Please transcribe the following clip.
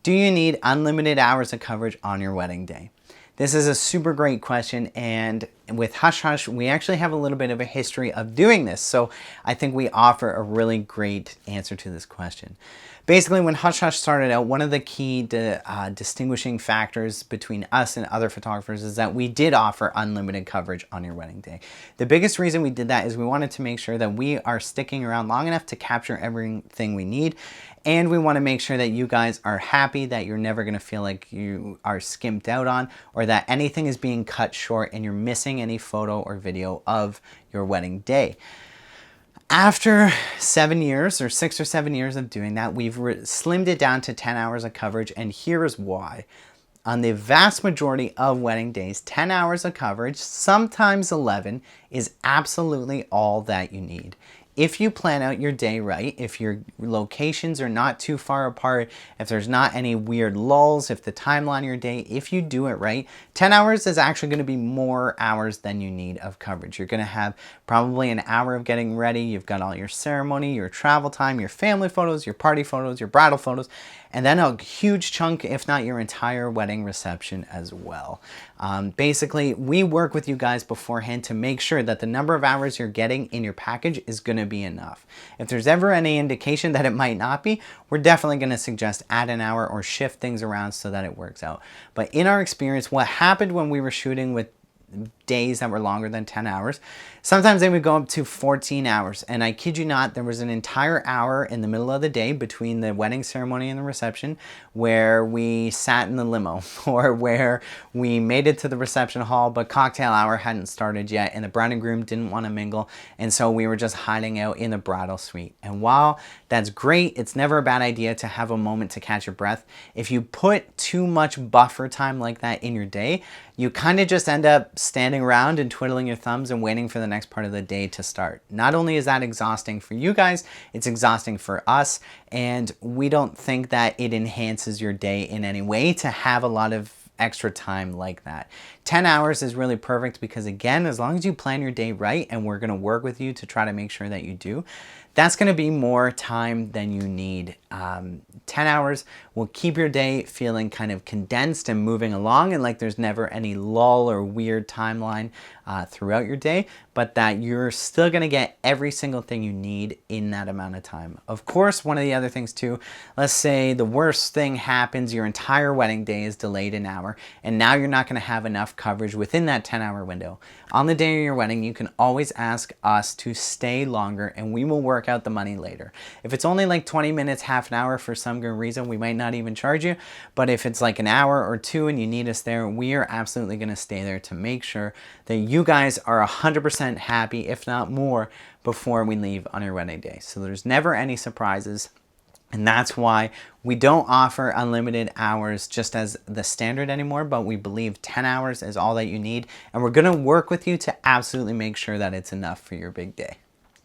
Do you need unlimited hours of coverage on your wedding day? This is a super great question, and with Hush Hush, we actually have a little bit of a history of doing this, so I think we offer a really great answer to this question. Basically, when Hush Hush started out, one of the key distinguishing factors between us and other photographers is that we did offer unlimited coverage on your wedding day. The biggest reason we did that is we wanted to make sure that we are sticking around long enough to capture everything we need, and we want to make sure that you guys are happy, that you're never going to feel like you are skimped out on, or that anything is being cut short and you're missing any photo or video of your wedding day. After 7 years or 6 or 7 years of doing that, we've slimmed it down to 10 hours of coverage, and here is why. On the vast majority of wedding days, 10 hours of coverage, sometimes 11, is absolutely all that you need. If you plan out your day right, if your locations are not too far apart, if there's not any weird lulls, if the timeline of your day, if you do it right, 10 hours is actually going to be more hours than you need of coverage. You're going to have probably an hour of getting ready. You've got all your ceremony, your travel time, your family photos, your party photos, your bridal photos, and then a huge chunk, if not your entire wedding reception as well. Basically, we work with you guys beforehand to make sure that the number of hours you're getting in your package is going to be enough. If there's ever any indication that it might not be, we're definitely going to suggest add an hour or shift things around so that it works out. But in our experience, what happened when we were shooting with days that were longer than 10 hours, sometimes they would go up to 14 hours. And I kid you not, there was an entire hour in the middle of the day between the wedding ceremony and the reception where we sat in the limo, or where we made it to the reception hall, but cocktail hour hadn't started yet and the bride and groom didn't want to mingle. And so we were just hiding out in the bridal suite. And while that's great, it's never a bad idea to have a moment to catch your breath. If you put too much buffer time like that in your day, you kind of just end up standing around and twiddling your thumbs and waiting for the next part of the day to start. Not only is that exhausting for you guys, it's exhausting for us, and we don't think that it enhances your day in any way to have a lot of extra time like that. 10 hours is really perfect because, again, as long as you plan your day right, and we're going to work with you to try to make sure that you do, that's going to be more time than you need. 10 hours will keep your day feeling kind of condensed and moving along, and like there's never any lull or weird timeline throughout your day, but that you're still going to get every single thing you need in that amount of time. Of course, one of the other things too, let's say the worst thing happens, your entire wedding day is delayed an hour, and now you're not going to have enough coverage within that 10-hour window. On the day of your wedding, you can always ask us to stay longer, and we will work out the money later. If it's only like 20 minutes, half an hour, for some good reason, we might not even charge you. But if it's like an hour or two and you need us there, we are absolutely going to stay there to make sure that you guys are 100% happy, if not more, before we leave on your wedding day. So there's never any surprises. And that's why we don't offer unlimited hours just as the standard anymore, but we believe 10 hours is all that you need. And we're going to work with you to absolutely make sure that it's enough for your big day.